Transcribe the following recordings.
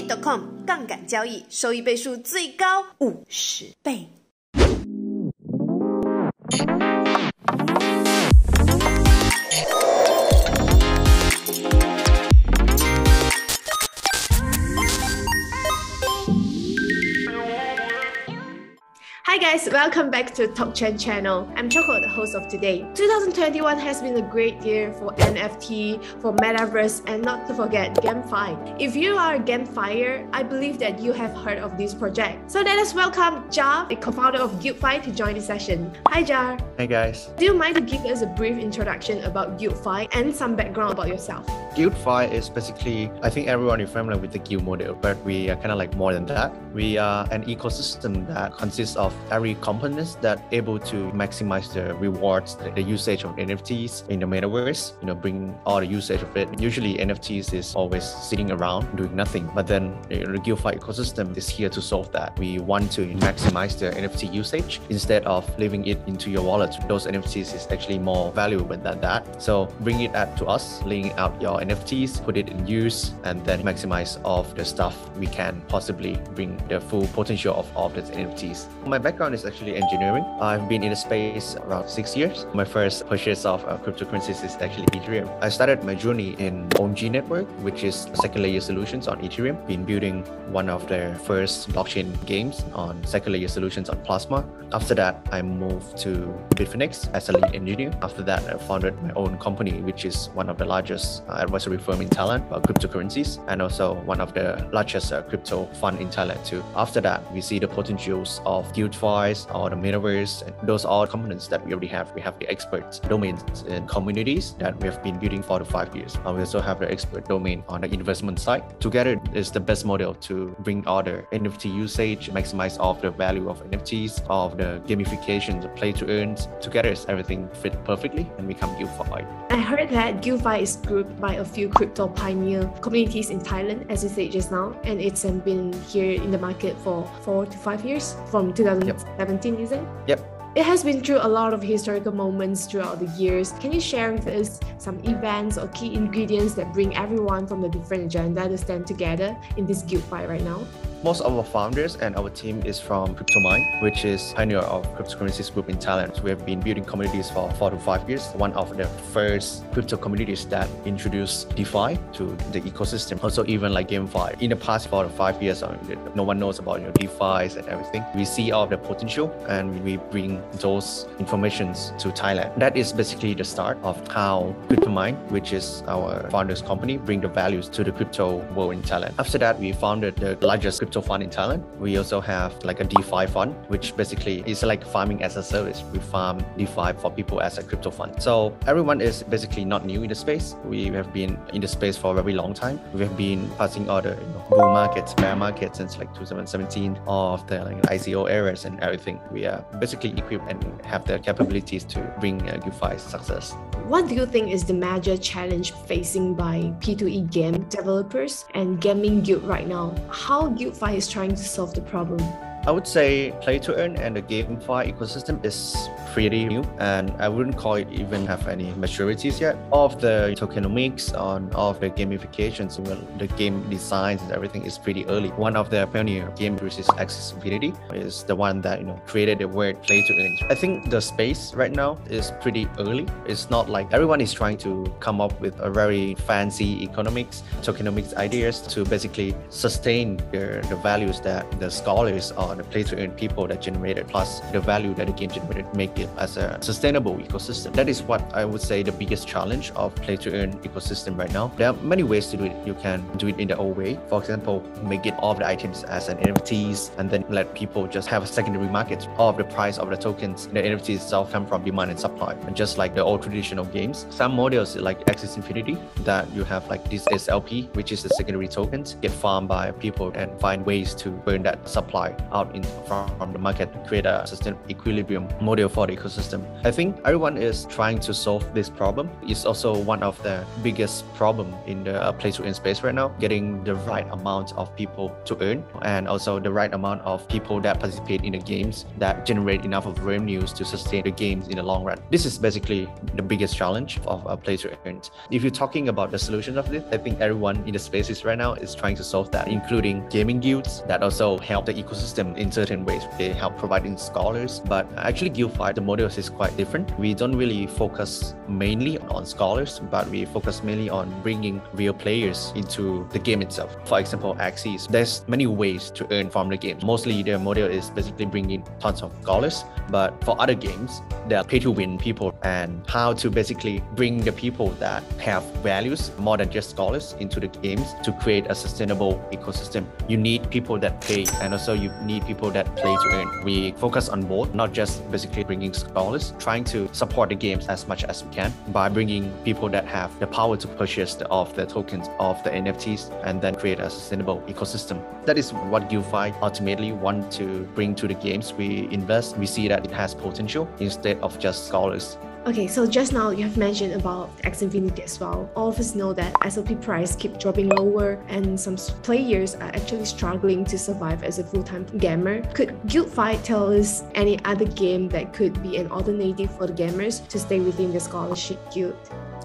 币.com 杠杆交易，收益倍数最高50倍。Hi guys, welcome back to TALKCHAIN channel. I'm Choco, the host of today. 2021 has been a great year for NFT, for Metaverse, and not to forget GameFi. If you are a GameFier, I believe that you have heard of this project. So let us welcome Jar, the co-founder of GuildFi, to join the session. Hi Jar. Hey guys. Do you mind to give us a brief introduction about GuildFi and some background about yourself? GuildFi is basically, I think everyone is familiar with the guild model, but we are kind of like more than that. We are an ecosystem that consists of every components that able to maximize the rewards, the usage of NFTs in the metaverse, bring all the usage of it. Usually NFTs is always sitting around doing nothing, but then the GuildFi ecosystem is here to solve that. We want to maximize the NFT usage instead of leaving it into your wallet. Those NFTs is actually more valuable than that. So bring it out to us, laying out your NFTs, put it in use, and then maximize all of the stuff we can possibly bring the full potential of all the NFTs. My background is actually engineering. I've been in the space around 6 years. My first purchase of cryptocurrencies is actually Ethereum. I started my journey in OMG network, which is second layer solutions on Ethereum. Been building one of the first blockchain games on second layer solutions on Plasma. After that, I moved to Bitfinex as a lead engineer. After that, I founded my own company, which is one of the largest advisory firm in Thailand about cryptocurrencies, and also one of the largest crypto fund in Thailand too. After that, we see the potentials of GuildFi or the metaverse, and those are components that we already have. We have the expert domains and communities that we have been building 4 to 5 years. We also have the expert domain on the investment side. Together is the best model to bring all the NFT usage, maximize all of the value of NFTs, all of the gamification, the play to earns. Together is everything fit perfectly and become GuildFi. I heard that GuildFi is grouped by a few crypto pioneer communities in Thailand, as you said just now, and it's been here in the market for 4 to 5 years, from 2017, is it? Yep. It has been through a lot of historical moments throughout the years. Can you share with us some events or key ingredients that bring everyone from the different agenda to stand together in this GuildFi right now? Most of our founders and our team is from CryptoMind, which is pioneer of cryptocurrencies group in Thailand. So we have been building communities for 4 to 5 years. One of the first crypto communities that introduced DeFi to the ecosystem. Also even like GameFi. In the past 4 to 5 years, no one knows about DeFis and everything. We see all the potential and we bring those informations to Thailand. That is basically the start of how CryptoMind, which is our founders company, bring the values to the crypto world in Thailand. After that, we founded the largest crypto fund in Thailand. We also have like a DeFi fund, which basically is like farming as a service. We farm DeFi for people as a crypto fund. So everyone is basically not new in the space. We have been in the space for a very long time. We have been passing all the bull markets, bear markets since like 2017, all of the ICO eras and everything. We are basically equipped and have the capabilities to bring GuildFi's success. What do you think is the major challenge facing by P2E game developers and gaming guild right now? How GuildFi is trying to solve the problem? I would say play to earn and the GameFi ecosystem is pretty new, and I wouldn't call it even have any maturities yet. All of the tokenomics on all of the gamifications, the game designs and everything is pretty early. One of the pioneer game, which is Axie, is the one that created the word play to earn. I think the space right now is pretty early. It's not like everyone is trying to come up with a very fancy economics, tokenomics ideas to basically sustain the values that the scholars or the play to earn people that generated, plus the value that the game generated, make it as a sustainable ecosystem. That is what I would say the biggest challenge of play to earn ecosystem right now. There are many ways to do it. You can do it in the old way. For example, make it all of the items as an NFTs and then let people just have a secondary market. All of the price of the tokens, the NFTs itself come from demand and supply. And just like the old traditional games, some models like Axie Infinity that you have like this SLP, which is the secondary tokens, get farmed by people and find ways to burn that supply out out from the market to create a sustainable equilibrium model for the ecosystem. I think everyone is trying to solve this problem. It's also one of the biggest problem in the play-to-earn space right now, getting the right amount of people to earn and also the right amount of people that participate in the games that generate enough of revenues to sustain the games in the long run. This is basically the biggest challenge of play-to-earn. If you're talking about the solution of this, I think everyone in the spaces right now is trying to solve that, including gaming guilds that also help the ecosystem in certain ways. They help providing scholars, but actually GuildFi, the model is quite different. We don't really focus mainly on scholars, but we focus mainly on bringing real players into the game itself. For example, Axie, there's many ways to earn from the game. Mostly their model is basically bringing tons of scholars, but for other games, they are pay-to-win people, and how to basically bring the people that have values more than just scholars into the games to create a sustainable ecosystem. You need people that pay, and also you need people that play to earn. We focus on both, not just basically bringing scholars, trying to support the games as much as we can by bringing people that have the power to purchase the tokens of the NFTs and then create a sustainable ecosystem. That is what GuildFi ultimately want to bring to the games we invest. We see that it has potential instead of just scholars. Okay, so just now you have mentioned about X Infinity as well. All of us know that SOP price keep dropping lower and some players are actually struggling to survive as a full-time gamer. Could GuildFi tell us any other game that could be an alternative for the gamers to stay within the scholarship guild?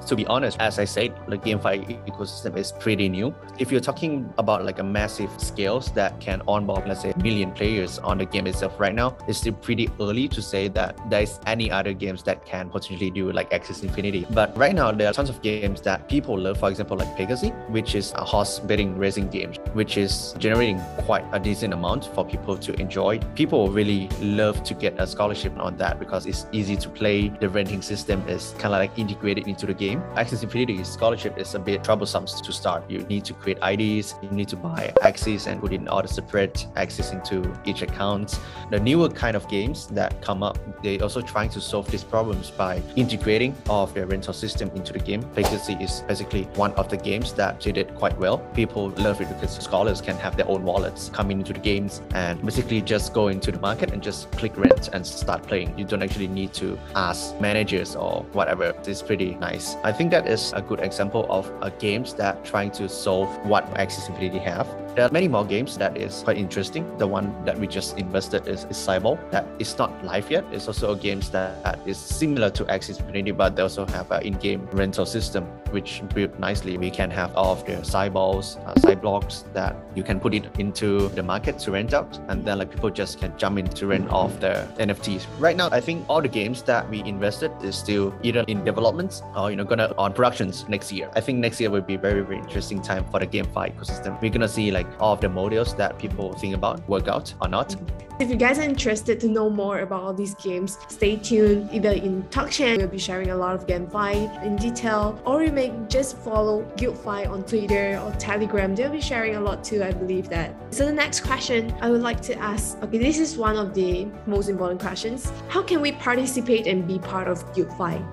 To be honest, as I said, the GameFi ecosystem is pretty new. If you're talking about like a massive scales that can onboard, let's say, 1 million players on the game itself right now, it's still pretty early to say that there's any other games that can potentially do like Axie Infinity. But right now, there are tons of games that people love, for example, like Pegasus, which is a horse betting racing game, which is generating quite a decent amount for people to enjoy. People really love to get a scholarship on that because it's easy to play. The renting system is kind of like integrated into the game. Axie Infinity scholarship is a bit troublesome to start. You need to create IDs, you need to buy Axies and put in all the separate Axies into each account. The newer kind of games that come up, they also trying to solve these problems by integrating all of their rental system into the game. Pegasus is basically one of the games that they did quite well. People love it because scholars can have their own wallets coming into the games and basically just go into the market and just click rent and start playing. You don't actually need to ask managers or whatever. It's pretty nice. I think that is a good example of games that trying to solve what Axie Infinity have. There are many more games that is quite interesting. The one that we just invested is Cyborg. That is not live yet. It's also a game that is similar to Axie Infinity, but they also have an in-game rental system, which built nicely. We can have all of the Cyborgs, Cyblocks that you can put it into the market to rent out, and then like people just can jump in to rent off the NFTs. Right now, I think all the games that we invested is still either in development or gonna on productions next year. I think next year will be very, very interesting time for the GameFi ecosystem. We're gonna see like all of the models that people think about work out or not. If you guys are interested to know more about all these games, stay tuned. Either in TALKCHAIN, we'll be sharing a lot of GameFi in detail, or you may just follow GuildFi on Twitter or Telegram. They'll be sharing a lot too, I believe that. So the next question I would like to ask, okay, this is one of the most important questions. How can we participate and be part of GuildFi?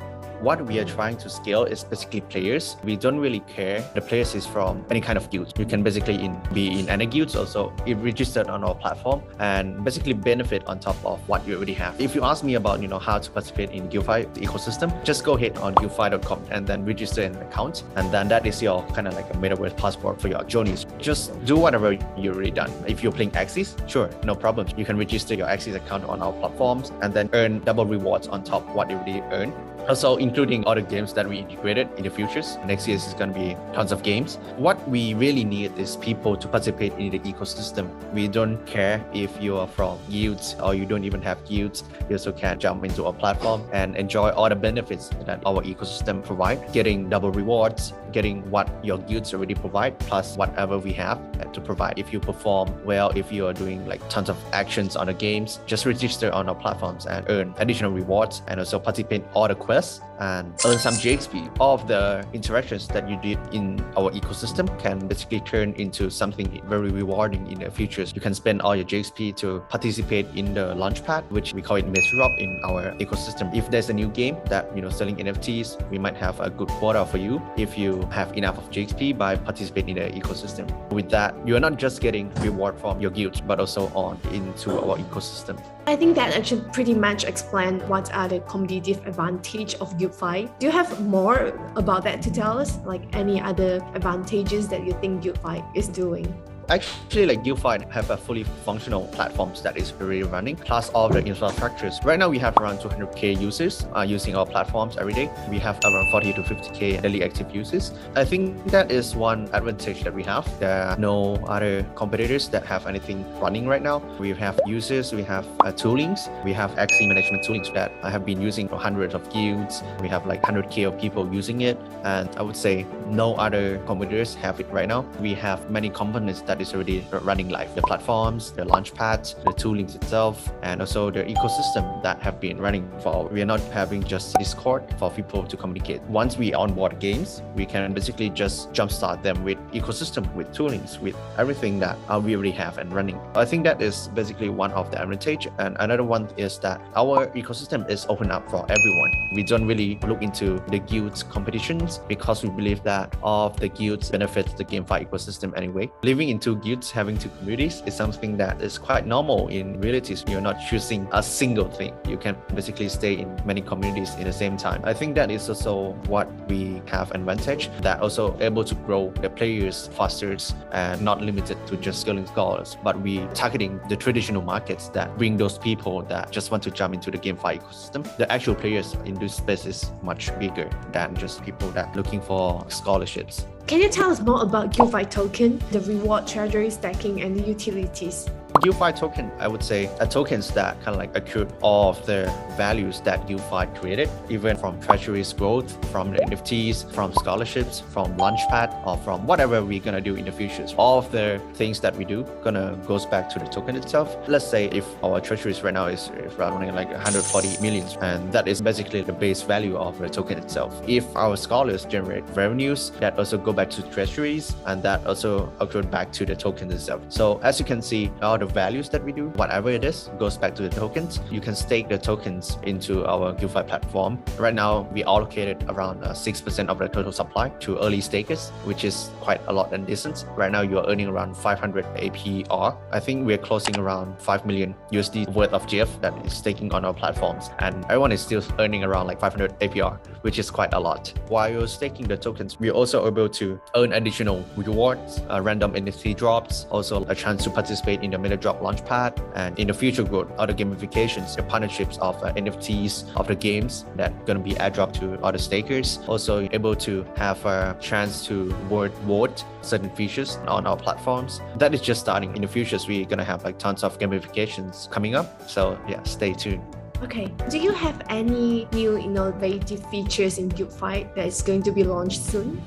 What we are trying to scale is basically players. We don't really care the players is from any kind of guild. You can basically be in any guilds also, if registered on our platform, and basically benefit on top of what you already have. If you ask me about how to participate in GuildFi ecosystem, just go ahead on guildfi.com and then register an account, and then that is your kind of like a metaverse passport for your journeys. Just do whatever you already done. If you're playing Axies, sure, no problem. You can register your Axies account on our platforms and then earn double rewards on top of what you already earned. Also, including other games that we integrated in the futures. Next year is going to be tons of games. What we really need is people to participate in the ecosystem. We don't care if you are from guilds or you don't even have guilds. You also can jump into our platform and enjoy all the benefits that our ecosystem provide, getting double rewards, getting what your guilds already provide, plus whatever we have to provide. If you perform well, if you are doing like tons of actions on the games, just register on our platforms and earn additional rewards, and also participate in all the quests and earn some GXP. All of the interactions that you did in our ecosystem can basically turn into something very rewarding in the futures. You can spend all your GXP to participate in the launchpad, which we call it Measure Up in our ecosystem. If there's a new game that selling NFTs, we might have a good quota for you. If you have enough of GXP by participating in the ecosystem. With that, you're not just getting reward from your guild, but also on into our ecosystem. I think that actually pretty much explains what are the competitive advantage of GuildFi. Do you have more about that to tell us? Like any other advantages that you think GuildFi is doing? Actually, like GuildFi have a fully functional platforms that is already running, plus all the infrastructures. Right now, we have around 200k users using our platforms every day. We have around 40 to 50k daily active users. I think that is one advantage that we have. There are no other competitors that have anything running right now. We have users, we have toolings, we have Axie management toolings that I have been using for hundreds of guilds. We have like 100k of people using it, and I would say no other competitors have it right now. We have many components that is already running live. The platforms, the launchpads, the toolings itself, and also the ecosystem that have been running for. We are not having just Discord for people to communicate. Once we onboard games, we can basically just jumpstart them with ecosystem, with toolings, with everything that we already have and running. I think that is basically one of the advantage. And another one is that our ecosystem is open up for everyone. We don't really look into the guilds competitions because we believe that all of the guilds benefits the GameFi ecosystem anyway. Living in two guilds, having two communities is something that is quite normal in realities. You're not choosing a single thing. You can basically stay in many communities in the same time. I think that is also what we have advantage, that also able to grow the players faster and not limited to just scaling scholars, but we targeting the traditional markets that bring those people that just want to jump into the GameFi ecosystem. The actual players in this space is much bigger than just people that looking for scholarships. Can you tell us more about GuildFi token, the reward, treasury stacking, and the utilities? GuildFi token, I would say, are tokens that kind of like accrue all of the values that GuildFi created, even from treasury's growth, from the NFTs, from scholarships, from Launchpad, or from whatever we're gonna do in the future. All of the things that we do gonna goes back to the token itself. Let's say if our treasuries right now is running like 140 million, and that is basically the base value of the token itself. If our scholars generate revenues, that also go back to treasuries, and that also accrue back to the token itself. So as you can see, all the values that we do, whatever it is, goes back to the tokens. You can stake the tokens into our GuildFi platform. Right now, we allocated around 6% of the total supply to early stakers, which is quite a lot and decent. Right now, you're earning around 500 APR. I think we're closing around 5 million USD worth of GF that is staking on our platforms, and everyone is still earning around like 500 APR, which is quite a lot. While you're staking the tokens, we're also able to earn additional rewards, random NFT drops, also a chance to participate in the meta drop launchpad, and in the future growth, other gamifications, the partnerships of NFTs of the games that gonna be airdropped to other stakers. Also able to have a chance to vote certain features on our platforms. That is just starting. In the futures, we're gonna have like tons of gamifications coming up. So yeah, stay tuned. Okay, do you have any new innovative features in GuildFi that is going to be launched soon?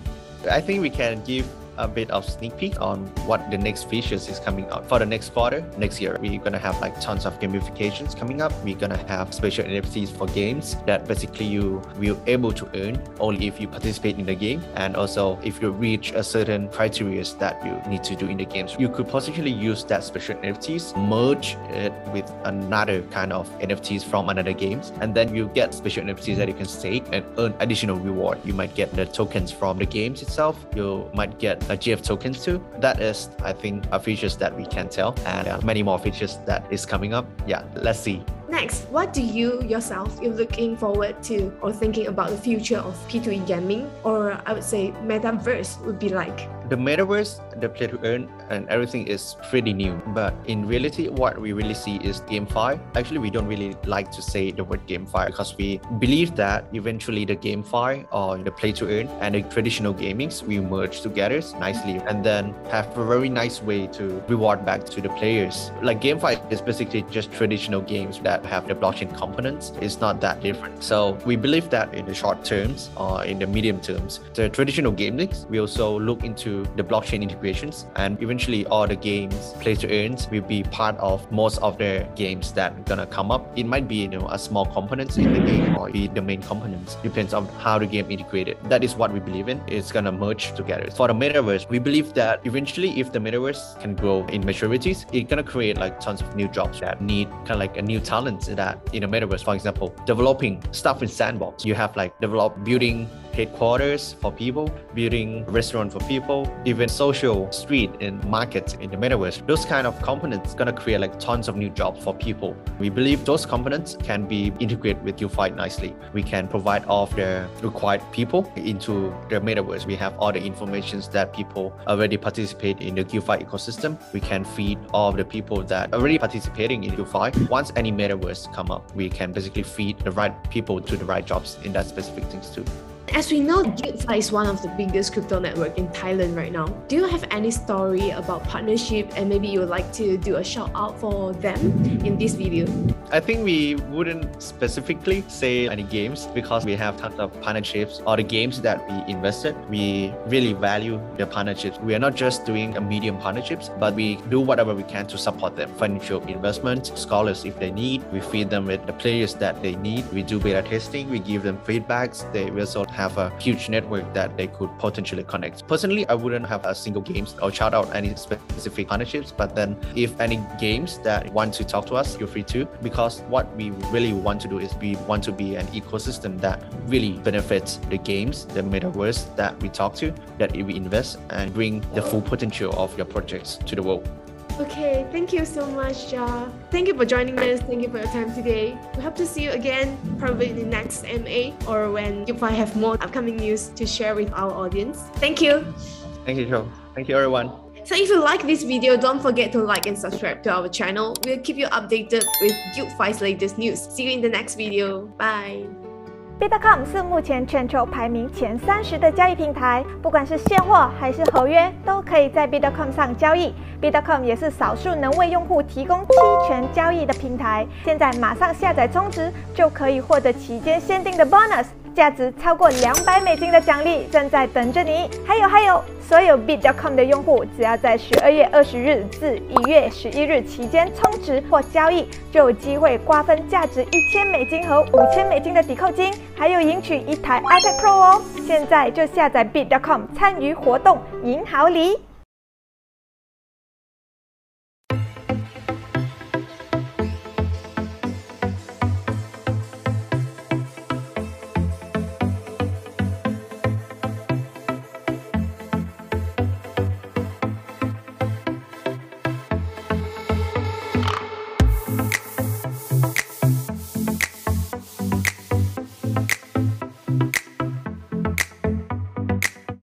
I think we can give a bit of sneak peek on what the next features is coming out for the next quarter. Next year, we're gonna have like tons of gamifications coming up. We're gonna have special NFTs for games that basically you will able to earn only if you participate in the game, and also if you reach a certain criteria that you need to do in the games. You could potentially use that special NFTs, merge it with another kind of NFTs from another games, and then you get special NFTs that you can stake and earn additional reward. You might get the tokens from the games itself. You might get GF tokens too. That is, I think, features that we can tell, and many more features that is coming up. Yeah, let's see. Next, what do you yourself you're looking forward to or thinking about the future of P2E gaming, or I would say metaverse would be like? The metaverse, the play to earn, and everything is pretty new. But in reality, what we really see is GameFi. Actually, we don't really like to say the word GameFi because we believe that eventually the GameFi or the play to earn and the traditional gamings will merge together nicely and then have a very nice way to reward back to the players. Like GameFi is basically just traditional games that have the blockchain components. It's not that different. So we believe that in the short terms or in the medium terms, the traditional gamings, we also look into the blockchain integrations, and eventually all the games play to earns will be part of most of the games that are gonna come up. It might be a small components in the game or be the main components, depends on how the game integrated. That is what we believe in. It's gonna merge together. For the metaverse, we believe that eventually if the metaverse can grow in maturities, it's gonna create like tons of new jobs that need kind of like a new talent that in the metaverse. For example, developing stuff in sandbox. You have like building headquarters for people, building restaurant for people, even social street and markets in the metaverse. Those kind of components gonna create like tons of new jobs for people. We believe those components can be integrated with GuildFi nicely. We can provide all of the required people into the metaverse. We have all the information that people already participate in the GuildFi ecosystem. We can feed all of the people that are already participating in GuildFi. Once any metaverse come up, we can basically feed the right people to the right jobs in that specific things too. As we know, GuildFi is one of the biggest crypto network in Thailand right now. Do you have any story about partnership and maybe you would like to do a shout out for them in this video? I think we wouldn't specifically say any games because we have tons of partnerships or the games that we invested. We really value the partnerships. We are not just doing a medium partnerships, but we do whatever we can to support them. Financial investment, scholars if they need, we feed them with the players that they need. We do beta testing, we give them feedbacks. They also have a huge network that they could potentially connect. Personally, I wouldn't have a single games or shout out any specific partnerships, but then if any games that want to talk to us, feel free to, because what we really want to do is we want to be an ecosystem that really benefits the games, the metaverse that we talk to, that we invest and bring the full potential of your projects to the world. Okay, thank you so much, Ja. Thank you for joining us. Thank you for your time today. We hope to see you again, probably in the next MA or when GuildFi have more upcoming news to share with our audience. Thank you. Thank you, Choco. Thank you, everyone. So if you like this video, don't forget to like and subscribe to our channel. We'll keep you updated with GuildFi's latest news. See you in the next video. Bye. Bit.com 是目前全球排名前30的交易平台，不管是现货还是合约，都可以在 Bit.com 上交易。Bit.com 也是少数能为用户提供期权交易的平台。现在马上下载充值，就可以获得期间限定的 bonus， 价值超过$200的奖励正在等着你。还有，所有 Bit.com 的用户只要在12月20日至1月11日期间充值或交易，就有机会瓜分价值$1000和$5000的抵扣金，还有赢取一台 iPad Pro 哦！现在就下载 Bit.com 参与活动，赢好礼！